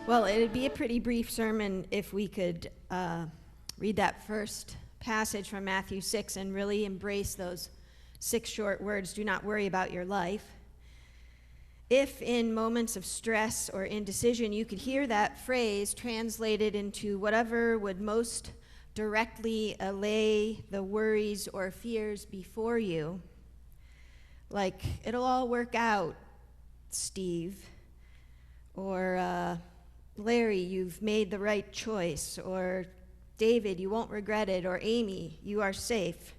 Well, it'd be a pretty brief sermon if we could read that first passage from Matthew 6 and really embrace those 6 short words, do not worry about your life. If in moments of stress or indecision you could hear that phrase translated into whatever would most directly allay the worries or fears before you, like, it'll all work out, Steve, or Larry, you've made the right choice, or David, you won't regret it, or Amy, you are safe.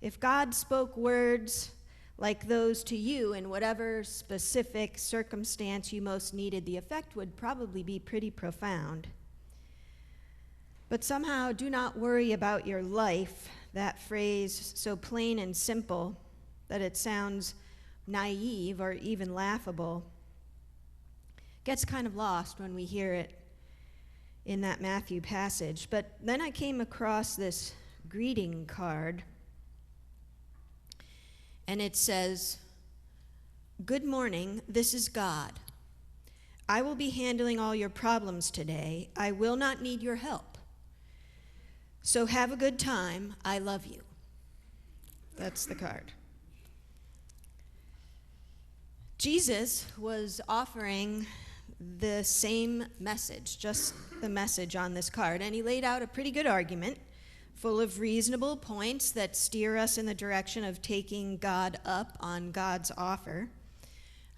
If God spoke words like those to you in whatever specific circumstance you most needed, the effect would probably be pretty profound. But somehow, do not worry about your life, that phrase so plain and simple that it sounds naive or even laughable, gets kind of lost when we hear it in that Matthew passage. But then I came across this greeting card, and it says, "Good morning, this is God. I will be handling all your problems today. I will not need your help. So have a good time. I love you." That's the card. Jesus was offering the same message, just the message on this card, and he laid out a pretty good argument full of reasonable points that steer us in the direction of taking God up on God's offer.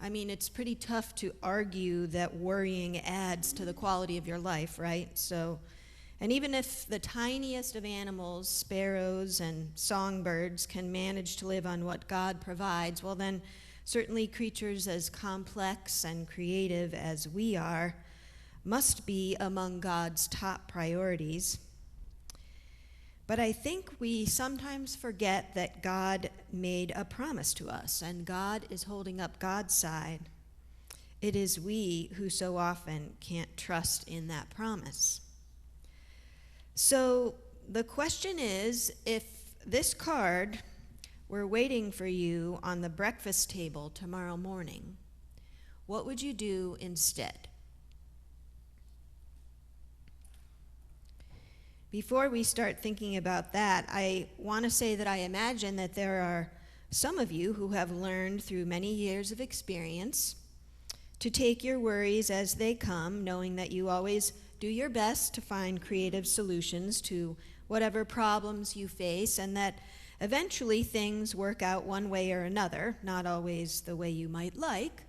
I mean, it's pretty tough to argue that worrying adds to the quality of your life, right? And even if the tiniest of animals, sparrows and songbirds, can manage to live on what God provides, well then, certainly creatures as complex and creative as we are must be among God's top priorities. But I think we sometimes forget that God made a promise to us, and God is holding up God's side. It is we who so often can't trust in that promise. So the question is, if this card were waiting for you on the breakfast table tomorrow morning, what would you do instead? Before we start thinking about that, I want to say that I imagine that there are some of you who have learned through many years of experience to take your worries as they come, knowing that you always do your best to find creative solutions to whatever problems you face, and that eventually things work out one way or another, not always the way you might like,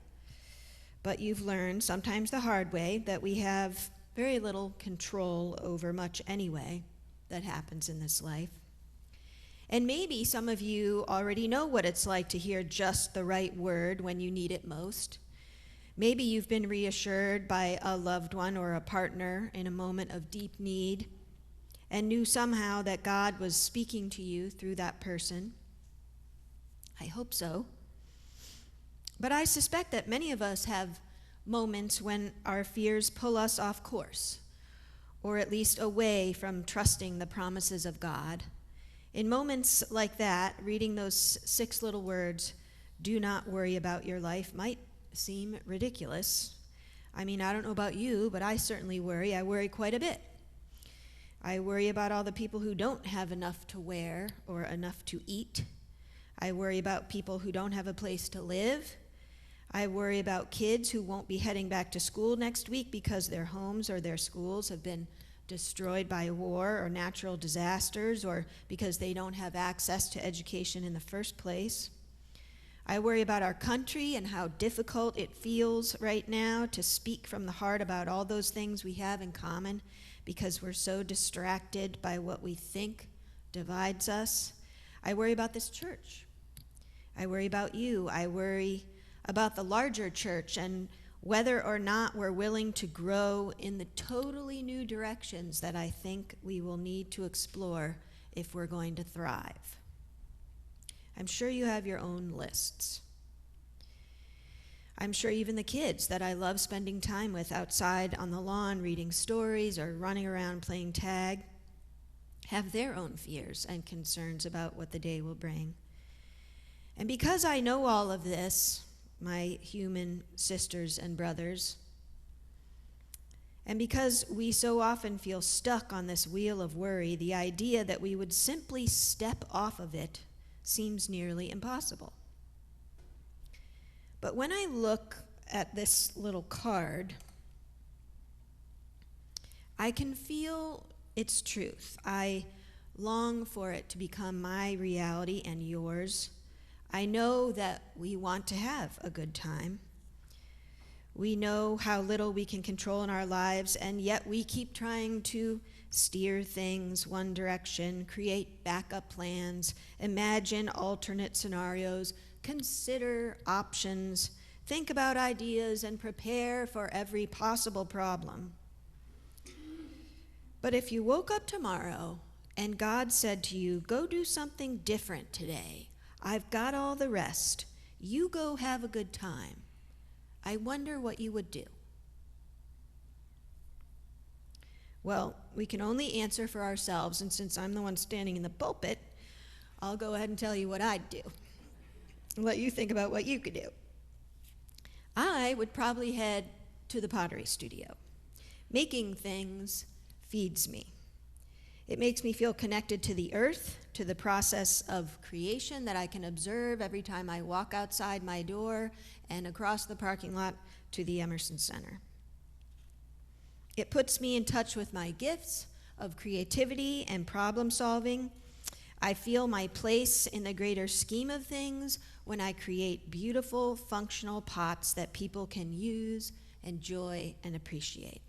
but you've learned, sometimes the hard way, that we have very little control over much anyway that happens in this life. And maybe some of you already know what it's like to hear just the right word when you need it most. Maybe you've been reassured by a loved one or a partner in a moment of deep need, and knew somehow that God was speaking to you through that person. I hope so. But I suspect that many of us have moments when our fears pull us off course, or at least away from trusting the promises of God. In moments like that, reading those 6 little words, "Do not worry about your life," might seem ridiculous. I mean, I don't know about you, but I certainly worry. I worry quite a bit. I worry about all the people who don't have enough to wear or enough to eat. I worry about people who don't have a place to live. I worry about kids who won't be heading back to school next week because their homes or their schools have been destroyed by war or natural disasters, or because they don't have access to education in the first place. I worry about our country and how difficult it feels right now to speak from the heart about all those things we have in common, because we're so distracted by what we think divides us. I worry about this church. I worry about you. I worry about the larger church and whether or not we're willing to grow in the totally new directions that I think we will need to explore if we're going to thrive. I'm sure you have your own lists. I'm sure even the kids that I love spending time with outside on the lawn reading stories or running around playing tag have their own fears and concerns about what the day will bring. And because I know all of this, my human sisters and brothers, And because we so often feel stuck on this wheel of worry, the idea that we would simply step off of it seems nearly impossible. But when I look at this little card, I can feel its truth. I long for it to become my reality and yours. I know that we want to have a good time. We know how little we can control in our lives, and yet we keep trying to steer things one direction, create backup plans, imagine alternate scenarios, consider options, think about ideas, and prepare for every possible problem. But if you woke up tomorrow and God said to you, go do something different today, I've got all the rest, you go have a good time, I wonder what you would do. Well, we can only answer for ourselves, and since I'm the one standing in the pulpit, I'll go ahead and tell you what I'd do. Let you think about what you could do. I would probably head to the pottery studio. Making things feeds me. It makes me feel connected to the earth, to the process of creation that I can observe every time I walk outside my door and across the parking lot to the Emerson Center. It puts me in touch with my gifts of creativity and problem solving. I feel my place in the greater scheme of things when I create beautiful, functional pots that people can use, enjoy, and appreciate.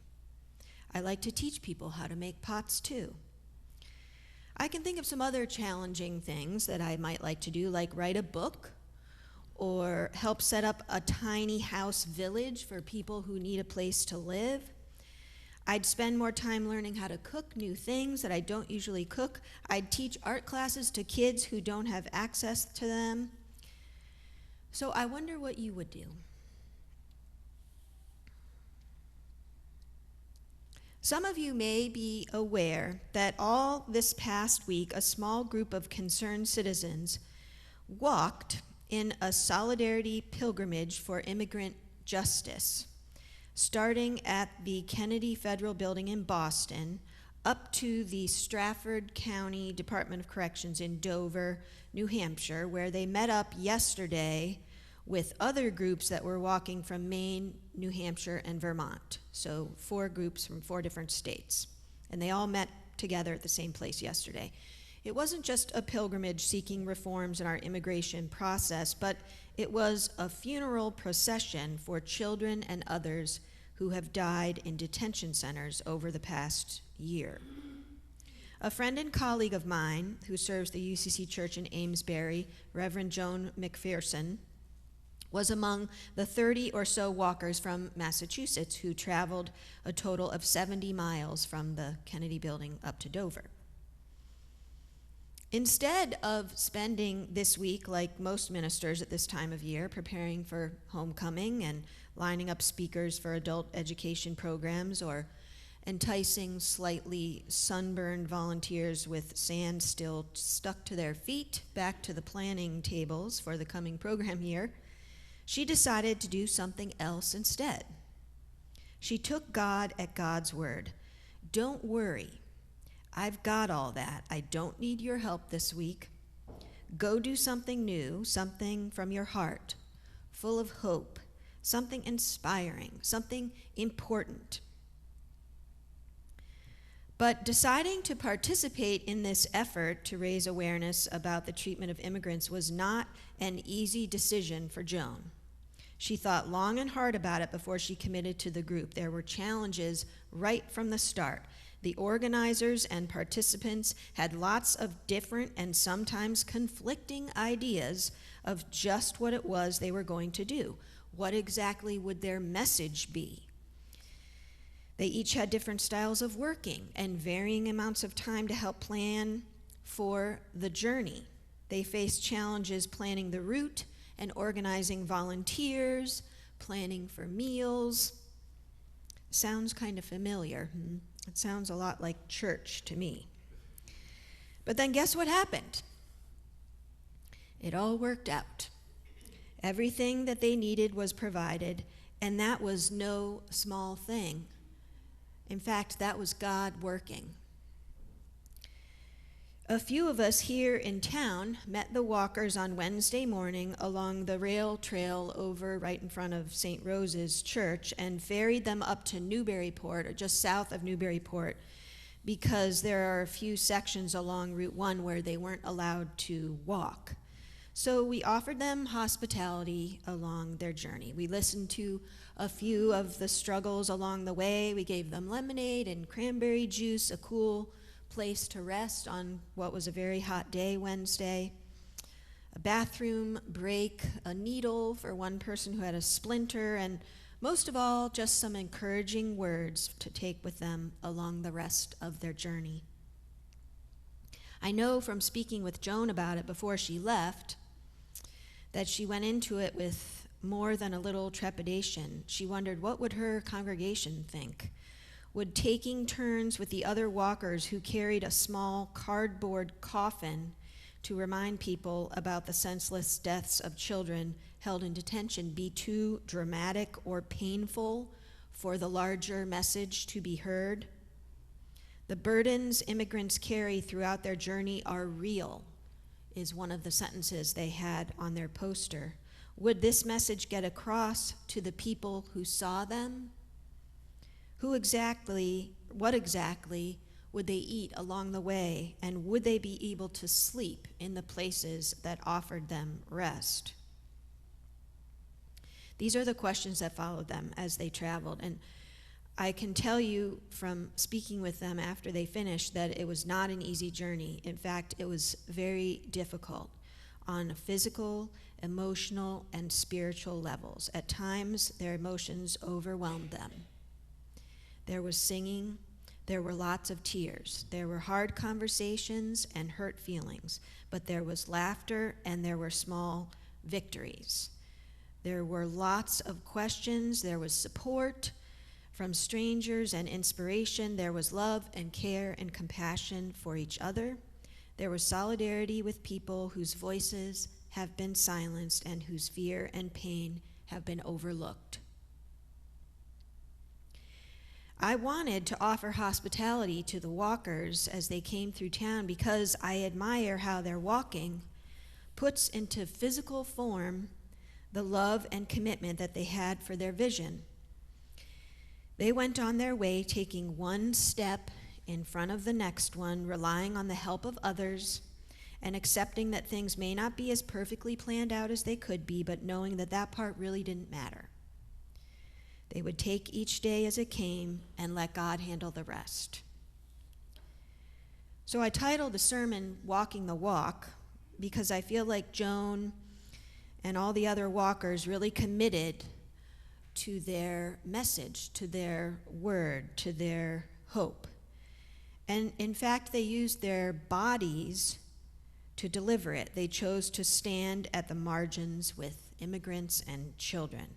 I like to teach people how to make pots too. I can think of some other challenging things that I might like to do, like write a book or help set up a tiny house village for people who need a place to live. I'd spend more time learning how to cook new things that I don't usually cook. I'd teach art classes to kids who don't have access to them. So I wonder what you would do. Some of you may be aware that all this past week, a small group of concerned citizens walked in a solidarity pilgrimage for immigrant justice, starting at the Kennedy Federal Building in Boston, up to the Stratford County Department of Corrections in Dover, New Hampshire, where they met up yesterday with other groups that were walking from Maine, New Hampshire, and Vermont. So 4 groups from 4 different states. And they all met together at the same place yesterday. It wasn't just a pilgrimage seeking reforms in our immigration process, but it was a funeral procession for children and others who have died in detention centers over the past year. A friend and colleague of mine who serves the UCC Church in Amesbury, Reverend Joan McPherson, was among the 30 or so walkers from Massachusetts who traveled a total of 70 miles from the Kennedy Building up to Dover. Instead of spending this week, like most ministers at this time of year, preparing for homecoming and lining up speakers for adult education programs or enticing slightly sunburned volunteers with sand still stuck to their feet back to the planning tables for the coming program year, she decided to do something else instead. She took God at God's word. Don't worry. I've got all that. I don't need your help this week. Go do something new, something from your heart, full of hope, something inspiring, something important. But deciding to participate in this effort to raise awareness about the treatment of immigrants was not an easy decision for Joan. She thought long and hard about it before she committed to the group. There were challenges right from the start. The organizers and participants had lots of different and sometimes conflicting ideas of just what it was they were going to do. What exactly would their message be? They each had different styles of working and varying amounts of time to help plan for the journey. They faced challenges planning the route and organizing volunteers, planning for meals. Sounds kind of familiar. It sounds a lot like church to me. But then guess what happened? It all worked out. Everything that they needed was provided, and that was no small thing. In fact, that was God working. A few of us here in town met the walkers on Wednesday morning along the rail trail over right in front of St. Rose's Church and ferried them up to Newburyport, or just south of Newburyport, because there are a few sections along Route 1 where they weren't allowed to walk. So we offered them hospitality along their journey. We listened to a few of the struggles along the way. We gave them lemonade and cranberry juice, a cool place to rest on what was a very hot day Wednesday, a bathroom break, a needle for one person who had a splinter, and most of all, just some encouraging words to take with them along the rest of their journey. I know from speaking with Joan about it before she left that she went into it with more than a little trepidation. She wondered, what would her congregation think? Would taking turns with the other walkers who carried a small cardboard coffin to remind people about the senseless deaths of children held in detention be too dramatic or painful for the larger message to be heard? The burdens immigrants carry throughout their journey are real, is one of the sentences they had on their poster. Would this message get across to the people who saw them? What exactly would they eat along the way, and would they be able to sleep in the places that offered them rest? These are the questions that followed them as they traveled, and I can tell you from speaking with them after they finished that it was not an easy journey. In fact, it was very difficult on physical, emotional, and spiritual levels. At times, their emotions overwhelmed them. There was singing, there were lots of tears, there were hard conversations and hurt feelings, but there was laughter and there were small victories. There were lots of questions, there was support from strangers and inspiration, there was love and care and compassion for each other. There was solidarity with people whose voices have been silenced and whose fear and pain have been overlooked. I wanted to offer hospitality to the walkers as they came through town because I admire how their walking puts into physical form the love and commitment that they had for their vision. They went on their way, taking one step in front of the next one, relying on the help of others, and accepting that things may not be as perfectly planned out as they could be, but knowing that that part really didn't matter. They would take each day as it came and let God handle the rest. So I titled the sermon, Walking the Walk, because I feel like Joan and all the other walkers really committed to their message, to their word, to their hope. And in fact, they used their bodies to deliver it. They chose to stand at the margins with immigrants and children.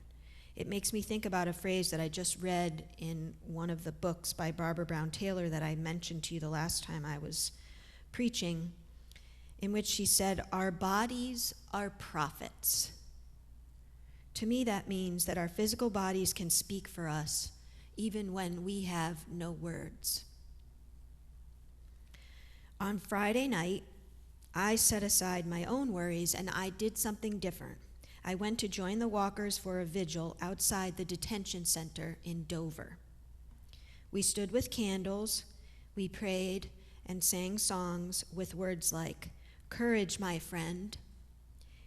It makes me think about a phrase that I just read in one of the books by Barbara Brown Taylor that I mentioned to you the last time I was preaching, in which she said, "Our bodies are prophets." To me, that means that our physical bodies can speak for us even when we have no words. On Friday night, I set aside my own worries and I did something different. I went to join the walkers for a vigil outside the detention center in Dover. We stood with candles, we prayed, and sang songs with words like, "Courage, my friend.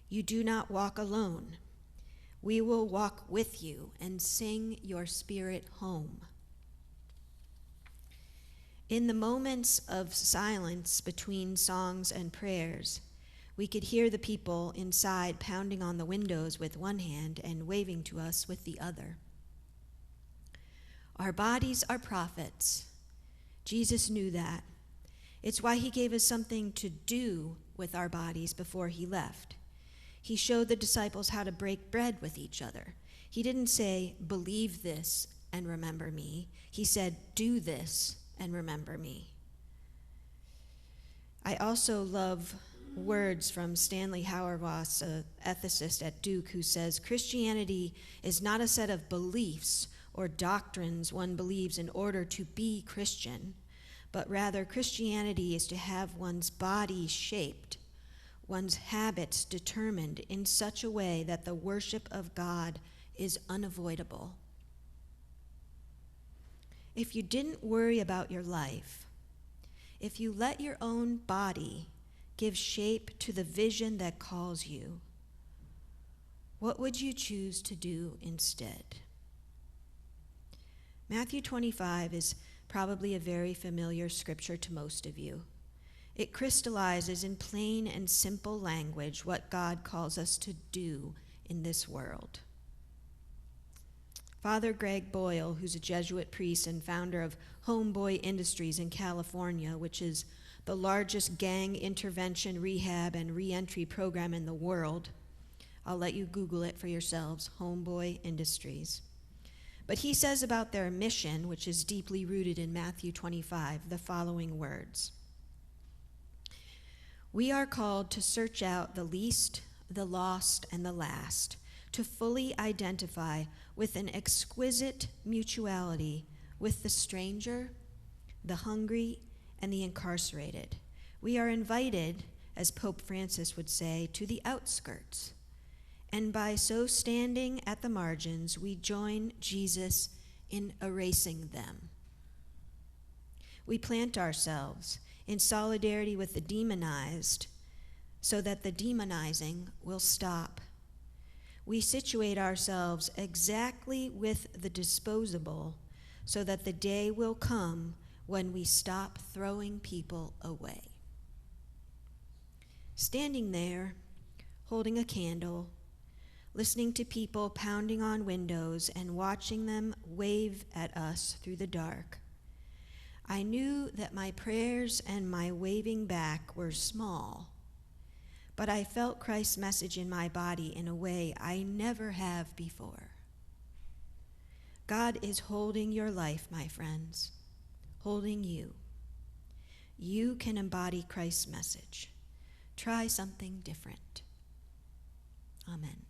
You do not walk alone. We will walk with you and sing your spirit home." In the moments of silence between songs and prayers, we could hear the people inside pounding on the windows with one hand and waving to us with the other. Our bodies are prophets. Jesus knew that. It's why he gave us something to do with our bodies before he left. He showed the disciples how to break bread with each other. He didn't say, "Believe this and remember me." He said, "Do this and remember me." I also love words from Stanley Hauerwas, an ethicist at Duke, who says, "Christianity is not a set of beliefs or doctrines one believes in order to be Christian, but rather Christianity is to have one's body shaped, one's habits determined in such a way that the worship of God is unavoidable. If you didn't worry about your life, if you let your own body give shape to the vision that calls you, what would you choose to do instead? Matthew 25 is probably a very familiar scripture to most of you. It crystallizes in plain and simple language what God calls us to do in this world. Father Greg Boyle, who's a Jesuit priest and founder of Homeboy Industries in California, which is the largest gang intervention, rehab, and reentry program in the world. I'll let you Google it for yourselves, Homeboy Industries. But he says about their mission, which is deeply rooted in Matthew 25, the following words. We are called to search out the least, the lost, and the last, to fully identify with an exquisite mutuality with the stranger, the hungry, and the incarcerated. We are invited, as Pope Francis would say, to the outskirts. And by so standing at the margins, we join Jesus in erasing them. We plant ourselves in solidarity with the demonized so that the demonizing will stop. We situate ourselves exactly with the disposable so that the day will come when we stop throwing people away. Standing there, holding a candle, listening to people pounding on windows and watching them wave at us through the dark, I knew that my prayers and my waving back were small, but I felt Christ's message in my body in a way I never have before. God is holding your life, my friends, holding you. You can embody Christ's message. Try something different. Amen.